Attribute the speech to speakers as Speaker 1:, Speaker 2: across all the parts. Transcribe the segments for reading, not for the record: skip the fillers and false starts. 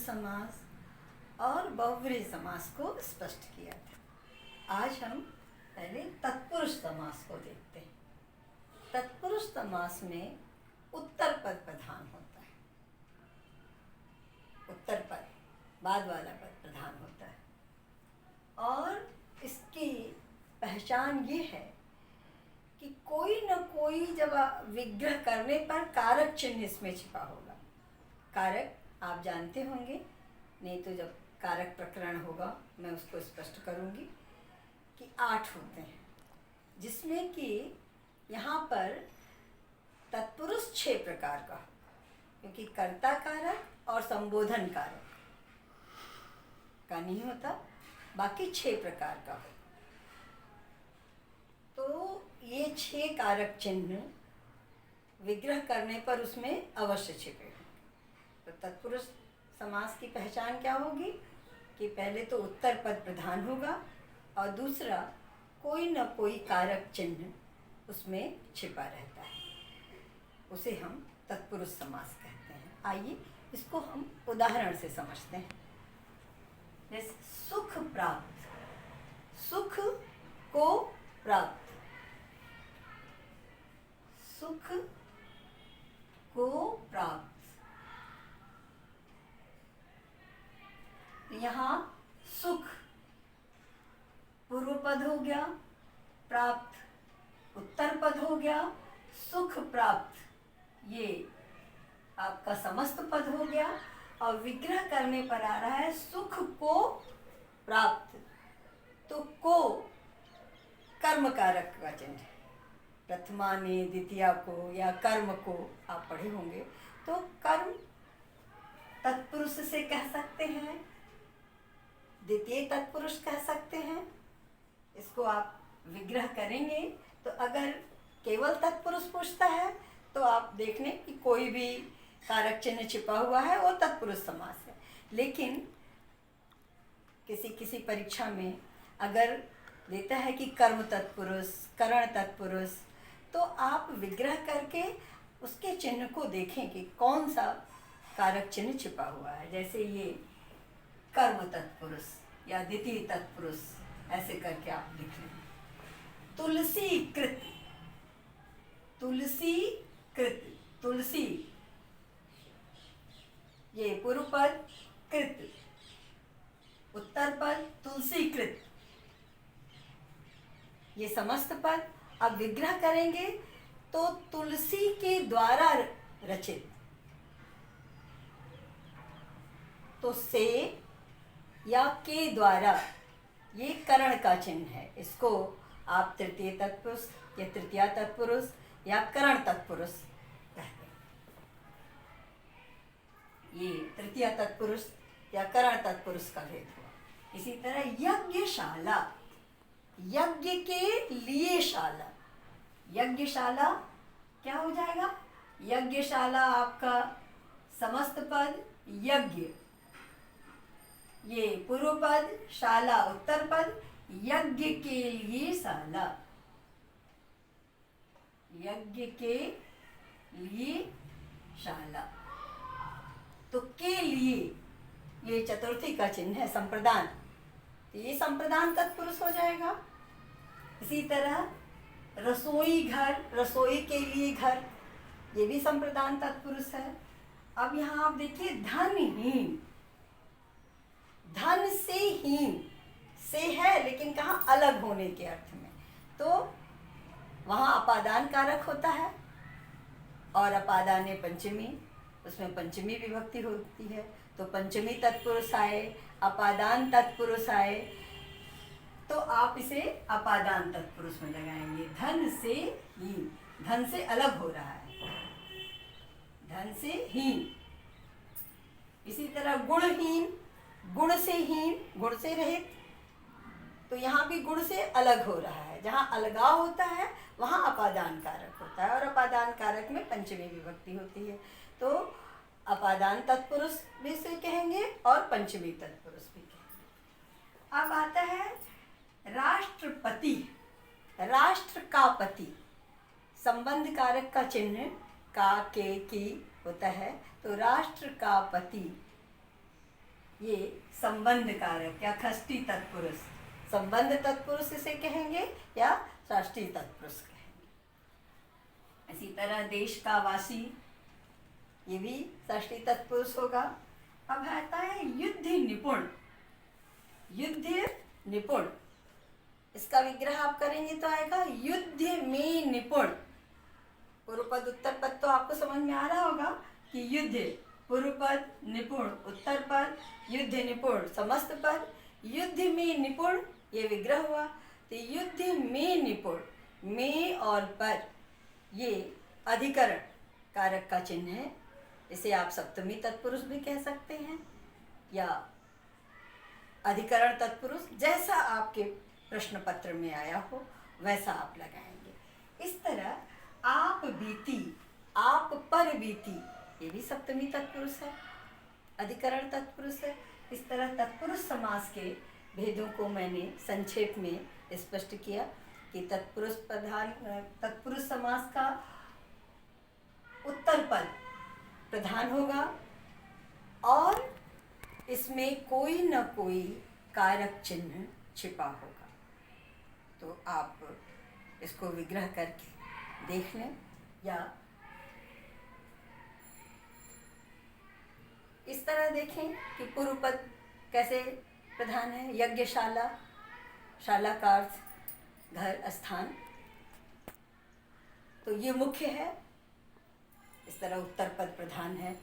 Speaker 1: समास और बहुव्रीहि समास को स्पष्ट किया था। आज हम पहले तत्पुरुष समास को देखते हैं। तत्पुरुष समास में उत्तर पद प्रधान होता है। उत्तर पद बाद वाला पद प्रधान होता है और इसकी पहचान ये है कि कोई न कोई जब विग्रह करने पर कारक चिन्ह इसमें छिपा होगा। कारक आप जानते होंगे, नहीं तो जब कारक प्रकरण होगा मैं उसको स्पष्ट करूंगी कि 8 होते हैं, जिसमें कि यहाँ पर तत्पुरुष 6 प्रकार का, क्योंकि कर्ता कारक और संबोधन कारक का नहीं होता, बाकी 6 प्रकार का हो। तो ये 6 कारक चिन्ह विग्रह करने पर उसमें अवश्य छिपे होंगे। तो तत्पुरुष समास की पहचान क्या होगी कि पहले तो उत्तर पद प्रधान होगा और दूसरा कोई न कोई कारक चिन्ह उसमें छिपा रहता है, उसे हम तत्पुरुष समास कहते हैं। आइए इसको हम उदाहरण से समझते हैं। जैसे सुख प्राप्त, सुख को प्राप्त, सुख को प्राप्त। यहाँ सुख पूर्व पद हो गया, प्राप्त उत्तर पद हो गया, सुख प्राप्त ये आपका समस्त पद हो गया और विग्रह करने पर आ रहा है सुख को प्राप्त। तो को कर्म कारक का चिन्ह है। प्रथमा ने द्वितीया को या कर्म को आप पढ़े होंगे, तो कर्म तत्पुरुष से कह सकते हैं, द्वितीय तत्पुरुष कह सकते हैं। इसको आप विग्रह करेंगे तो अगर केवल तत्पुरुष पूछता है तो आप देख लें कि कोई भी कारक चिन्ह छिपा हुआ है वो तत्पुरुष समास है। लेकिन किसी किसी परीक्षा में अगर देता है कि कर्म तत्पुरुष, करण तत्पुरुष, तो आप विग्रह करके उसके चिन्ह को देखें कि कौन सा कारक चिन्ह छिपा हुआ है। जैसे ये कर्म तत्पुरुष या द्वितीय तत्पुरुष, ऐसे करके आप लिख लें। तुलसी कृत, तुलसी कृत, तुलसी ये पूर्व पद, कृत उत्तर पद, तुलसी कृत ये समस्त पद। अब विग्रह करेंगे तो तुलसी के द्वारा रचित, तो से या के द्वारा ये करण का चिन्ह है। इसको आप तृतीय तत्पुरुष या तृतीया तत्पुरुष या करण तत्पुरुष कहते हैं। ये तृतीय तत्पुरुष या करण तत्पुरुष का भेद हुआ। इसी तरह यज्ञशाला, यज्ञ के लिए शाला, यज्ञशाला क्या हो जाएगा? यज्ञशाला आपका समस्त पद, यज्ञ ये पूर्व पद, शाला उत्तर पद, यज्ञ के लिए शाला, यज्ञ के लिए शाला। तो के लिए ये चतुर्थी का चिन्ह है, संप्रदान, तो ये संप्रदान तत्पुरुष हो जाएगा। इसी तरह रसोई घर, रसोई के लिए घर, ये भी संप्रदान तत्पुरुष है। अब यहाँ आप देखिए धनहीन, धन से हीन, से है लेकिन कहाँ अलग होने के अर्थ में, तो वहाँ अपादान कारक होता है और अपादाने पंचमी, उसमें पंचमी विभक्ति होती है। तो पंचमी तत्पुरुष आए, अपादान तत्पुरुष आए, तो आप इसे अपादान तत्पुरुष में लगाएंगे। धन से हीन, धन से अलग हो रहा है, धन से हीन। इसी तरह गुणहीन, गुण से हीन, गुण से रहित, तो यहाँ भी गुण से अलग हो रहा है। जहाँ अलगाव होता है वहाँ अपादान कारक होता है और अपादान कारक में पंचमी विभक्ति होती है। तो अपादान तत्पुरुष भी से कहेंगे और पंचमी तत्पुरुष भी कहेंगे। अब आता है राष्ट्रपति, राष्ट्र का पति, संबंध कारक का चिन्ह का, के, की होता है। तो राष्ट्र का पति ये संबंध कारक या षष्ठी तत्पुरुष, संबंध तत्पुरुष इसे कहेंगे या षष्ठी तत्पुरुष कहेंगे। इसी तरह देश का वासी, ये भी षष्ठी तत्पुरुष होगा। अब आता है युद्ध निपुण। युद्ध निपुण, इसका विग्रह आप करेंगे तो आएगा युद्ध में निपुण। पूर्व पद उत्तर पद तो आपको समझ में आ रहा होगा कि युद्ध पूर्व पद, निपुण उत्तर पद, युद्ध निपुण समस्त पद, युद्ध में निपुण ये विग्रह हुआ। तो युद्ध में निपुण, में और पर ये अधिकरण कारक का चिन्ह है। इसे आप सप्तमी तत्पुरुष भी कह सकते हैं या अधिकरण तत्पुरुष, जैसा आपके प्रश्न पत्र में आया हो वैसा आप लगाएंगे। इस तरह आप बीती, आप पर बीती, ये भी सप्तमी तत्पुरुष है, अधिकरण तत्पुरुष है। इस तरह तत्पुरुष समास के भेदों को मैंने संक्षेप में स्पष्ट किया कि तत्पुरुष समास का उत्तर पद प्रधान होगा और इसमें कोई न कोई कारक चिन्ह छिपा होगा। तो आप इसको विग्रह करके देख लें या इस तरह देखें कि पूर्व पद कैसे प्रधान है। यज्ञशाला, शाला का अर्थ घर स्थान, तो ये मुख्य है। इस तरह उत्तर पद प्रधान है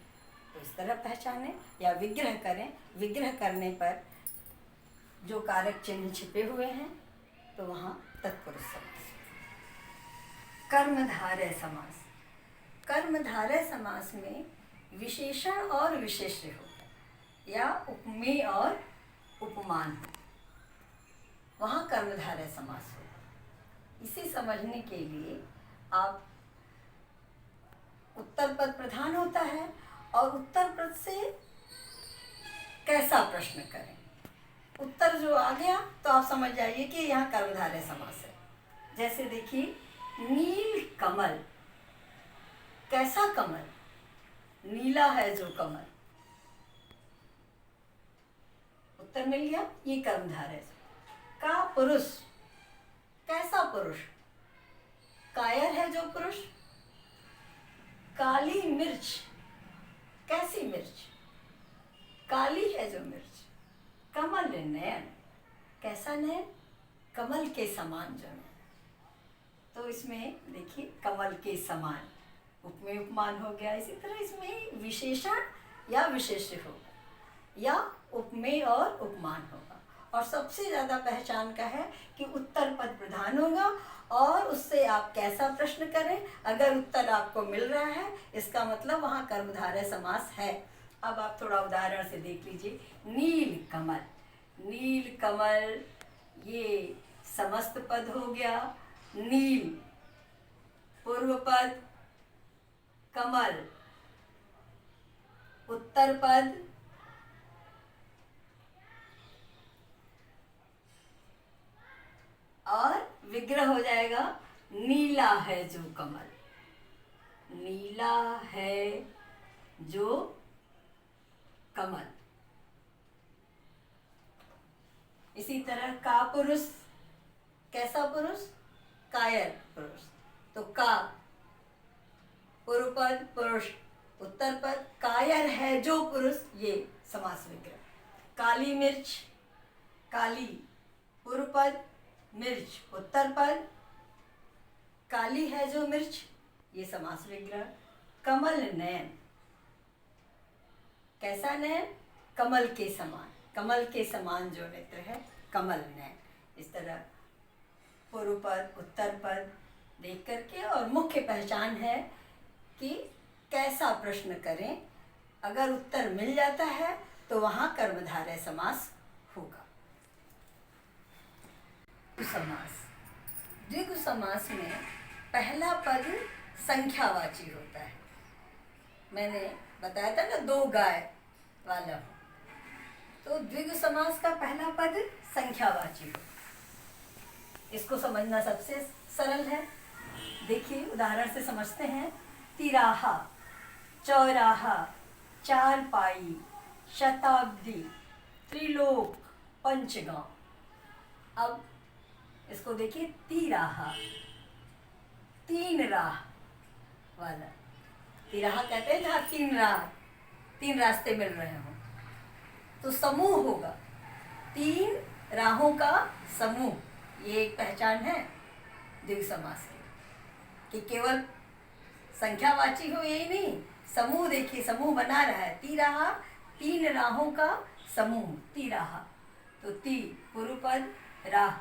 Speaker 1: तो इस तरह पहचानें या विग्रह करें। विग्रह करने पर जो कारक चिन्ह छिपे हुए हैं तो वहाँ तत्पुरुष समास। कर्मधारय समास। कर्मधारय समास में विशेषण और विशेष्य होगा या उपमेय और उपमान हो, वहाँ कर्मधारय समास होगा। इसे समझने के लिए आप उत्तर पद प्रधान होता है और उत्तर पद से कैसा प्रश्न करें। उत्तर जो आ गया तो आप समझ जाइए कि यहाँ कर्मधारय समास है। जैसे देखिए, नील कमल, कैसा कमल, नीला है जो कमल, उत्तर मिल गया, ये कर्मधारय। का पुरुष, कैसा पुरुष, कायर है जो पुरुष। काली मिर्च, कैसी मिर्च, काली है जो मिर्च। कमल नयन, कैसा नयन, कमल के समान जो है। तो इसमें देखिए कमल के समान उपमेय उपमान हो गया। इसी तरह इसमें विशेषण या विशेष्य होगा या उपमेय और उपमान होगा। और सबसे ज़्यादा पहचान का है कि उत्तर पद प्रधान होगा और उससे आप कैसा प्रश्न करें। अगर उत्तर आपको मिल रहा है इसका मतलब वहाँ कर्मधारय समास है। अब आप थोड़ा उदाहरण से देख लीजिए। नील कमल, नील कमल ये समस्त पद हो गया। नील पूर्व पद, कमल उत्तर पद, और विग्रह हो जाएगा नीला है जो कमल, नीला है जो कमल। इसी तरह का पुरुष, कैसा पुरुष, कायर पुरुष। तो का पूर्व पद पुरुष, उत्तर पद कायर है जो पुरुष, ये समास विग्रह। काली मिर्च, काली पूर्व पद, मिर्च उत्तर पद, काली है जो मिर्च, ये समास विग्रह। कमल नयन, कैसा नयन, कमल के समान, कमल के समान जो नेत्र है कमल नयन। इस तरह पूर्व पद उत्तर पद देख करके और मुख्य पहचान है कि कैसा प्रश्न करें। अगर उत्तर मिल जाता है तो वहाँ कर्मधारय समास होगा। समास, द्विगु समास में पहला पद संख्यावाची होता है। मैंने बताया था ना, दो गाय वाला, तो द्विगु समास का पहला पद संख्यावाची हो। इसको समझना सबसे सरल है। देखिए उदाहरण से समझते हैं। तिराहा, चौराहा, चारपाई, शताब्दी, त्रिलोक, पंचगांव। अब इसको देखिए, तिराहा, तीन राह वाला। तिराहा कहते हैं जहाँ तीन रास्ते मिल रहे हों। तो समूह होगा, तीन राहों का समूह। ये एक पहचान है द्विगु समास की, कि केवल संख्यावाची हो यही नहीं, समूह। देखिए समूह बना रहा है, तिराहा, तीन राहों का समूह, तिराहा। तो ती पूर्व पद, राह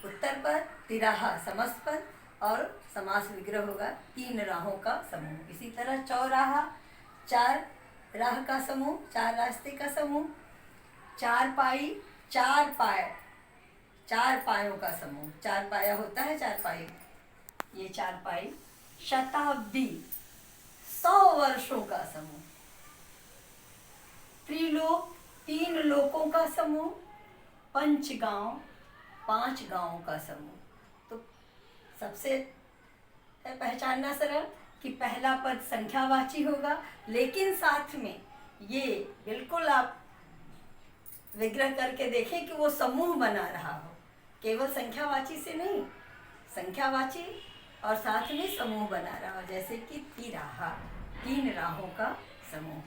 Speaker 1: उत्तर पद, तिराहा समस्त पद, और समास विग्रह होगा तीन राहों का समूह। इसी तरह चौराहा, चार राह का समूह, चार रास्ते का समूह। चारपाई, चार पायों का समूह। चार पाया होता है, चार पाई, ये चारपाई। शताब्दी, 100 वर्षों का समूह। त्रिलोक, तीन लोकों का समूह। पंचगांव, 5 गांवों का समूह। तो सबसे पहचानना सरल कि पहला पद संख्यावाची होगा, लेकिन साथ में ये बिल्कुल आप विग्रह करके देखें कि वो समूह बना रहा हो, केवल संख्यावाची से नहीं, संख्यावाची और साथ में समूह बना रहा हो। जैसे कि तिराहा, 3 राहों का समूह।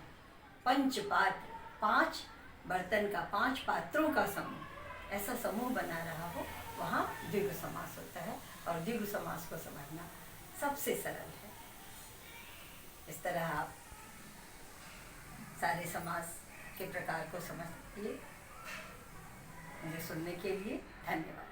Speaker 1: पंचपात्र, 5 बर्तन का, 5 पात्रों का समूह, ऐसा समूह बना रहा हो, वहाँ द्विगु समास होता है। और द्विगु समास को समझना सबसे सरल है। इस तरह आप सारे समास के प्रकार को समझिए। मुझे सुनने के लिए धन्यवाद।